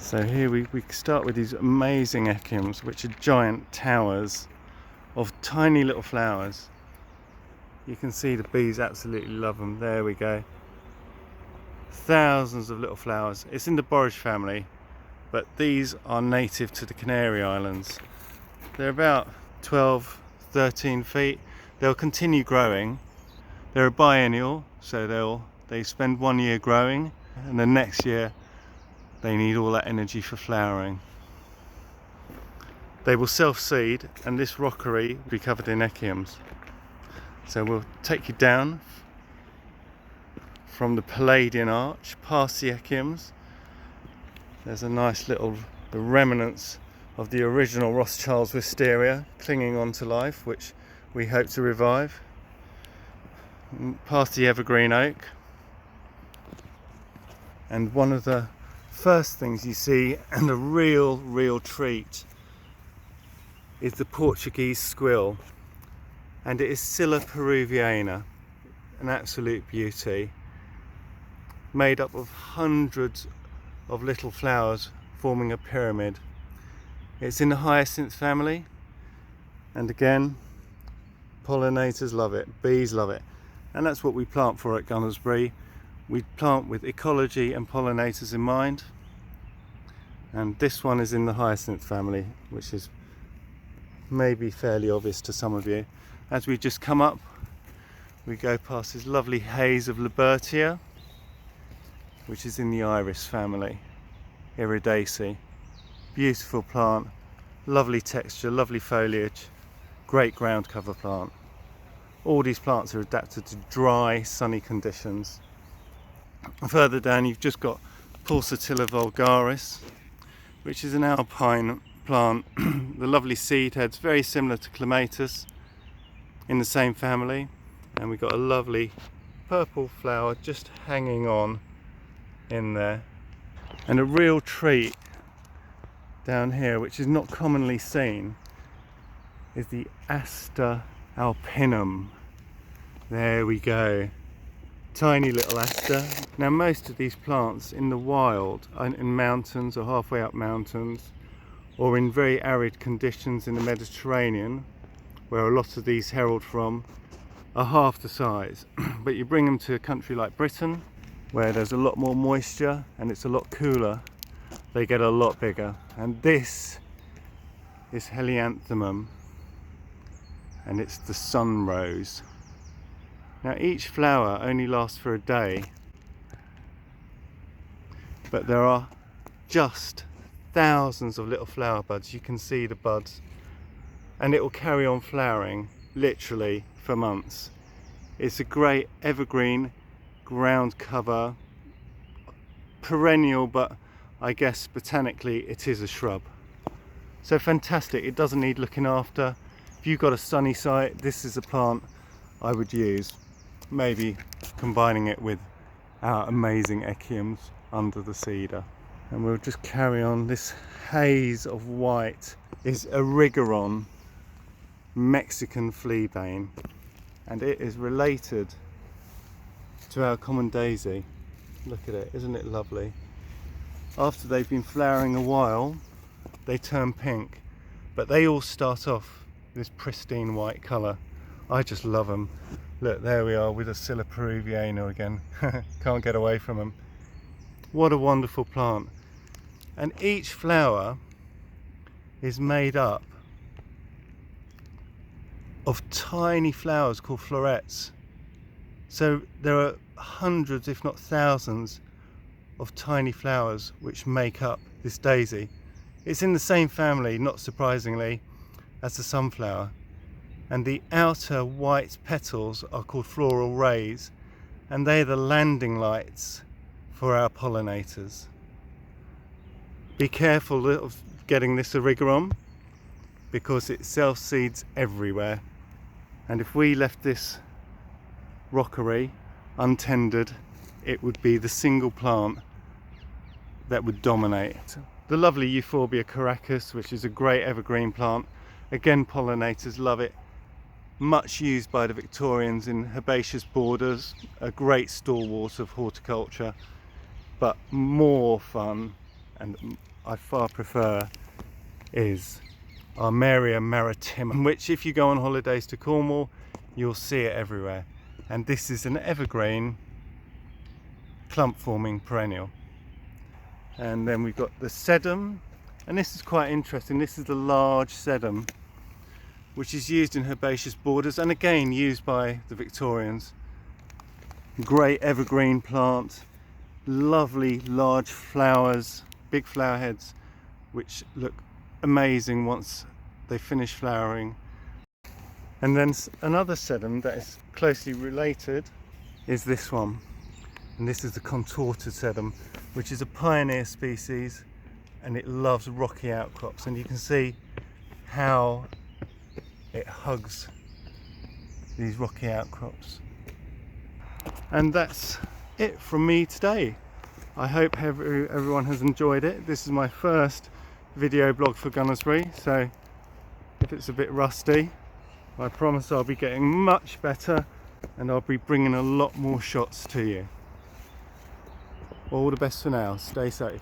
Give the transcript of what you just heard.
So here we start with these amazing echiums, which are giant towers of tiny little flowers. You can see the bees absolutely love them. There we go. Thousands of little flowers. It's in the borage family, but these are native to the Canary Islands. They're about 12, 13 feet. They'll continue growing. They're a biennial, so they spend 1 year growing, and the next year they need all that energy for flowering. They will self-seed, and this rockery will be covered in echiums. So we'll take you down from the Palladian arch, past the echiums. There's a nice little, the remnants of the original Rothschild's wisteria clinging on to life, which we hope to revive. Past the evergreen oak. And one of the first things you see, and a real treat, is the Portuguese squill. And it is Scilla peruviana, an absolute beauty, made up of hundreds of little flowers forming a pyramid. It's in the hyacinth family, and again, pollinators love it, bees love it, and that's what we plant for at Gunnersbury. We plant with ecology and pollinators in mind, and this one is in the hyacinth family, which is maybe fairly obvious to some of you. As we just come up, we go past this lovely haze of Libertia, which is in the iris family, iridaceae. Beautiful plant, lovely texture, lovely foliage, great ground cover plant. All these plants are adapted to dry, sunny conditions. Further down you've just got Pulsatilla Vulgaris, which is an alpine plant. The lovely seed heads, very similar to Clematis, in the same family, and we've got a lovely purple flower just hanging on in there. And a real treat down here, which is not commonly seen, is the Aster alpinum. There we go, tiny little aster. Now most of these plants in the wild, in mountains or halfway up mountains, or in very arid conditions in the Mediterranean, where a lot of these herald from, are half the size. But you bring them to a country like Britain, where there's a lot more moisture and it's a lot cooler, they get a lot bigger. And this is Helianthemum, and it's the sun rose. Now each flower only lasts for a day, but there are just thousands of little flower buds. You can see the buds, and it will carry on flowering literally for months. It's a great evergreen ground cover, perennial, but I guess botanically it is a shrub. So fantastic, it doesn't need looking after. If you've got a sunny site, this is a plant I would use, maybe combining it with our amazing echiums under the cedar. And we'll just carry on. This haze of white is a Rigoron Mexican Fleabane, and it is related to our common daisy. Look at it, isn't it lovely? After they've been flowering a while, they turn pink, but they all start off this pristine white colour. I just love them. Look, there we are with a Scilla peruviana again. Can't get away from them. What a wonderful plant. And each flower is made up of tiny flowers called florets. So there are hundreds, if not thousands, of tiny flowers which make up this daisy. It's in the same family, not surprisingly, as the sunflower. And the outer white petals are called floral rays, and they're the landing lights for our pollinators. Be careful of getting this Erigeron, because it self-seeds everywhere. And if we left this rockery untended, it would be the single plant that would dominate. The lovely Euphorbia Caracas, which is a great evergreen plant. Again, pollinators love it. Much used by the Victorians in herbaceous borders, a great stalwart of horticulture, but more fun and I far prefer is Armeria maritima, which if you go on holidays to Cornwall, you'll see it everywhere. And this is an evergreen clump forming perennial. And then we've got the sedum, and this is quite interesting. This is the large sedum, which is used in herbaceous borders and again used by the Victorians. Great evergreen plant, lovely large flowers, big flower heads, which look amazing once they finish flowering. And then another sedum that is closely related is this one, and this is the contorted sedum, which is a pioneer species, and it loves rocky outcrops, and you can see how it hugs these rocky outcrops. And that's it from me today. I hope everyone has enjoyed it. This is my first video blog for Gunnersbury, so if it's a bit rusty, I promise I'll be getting much better and I'll be bringing a lot more shots to you. All the best for now. Stay safe.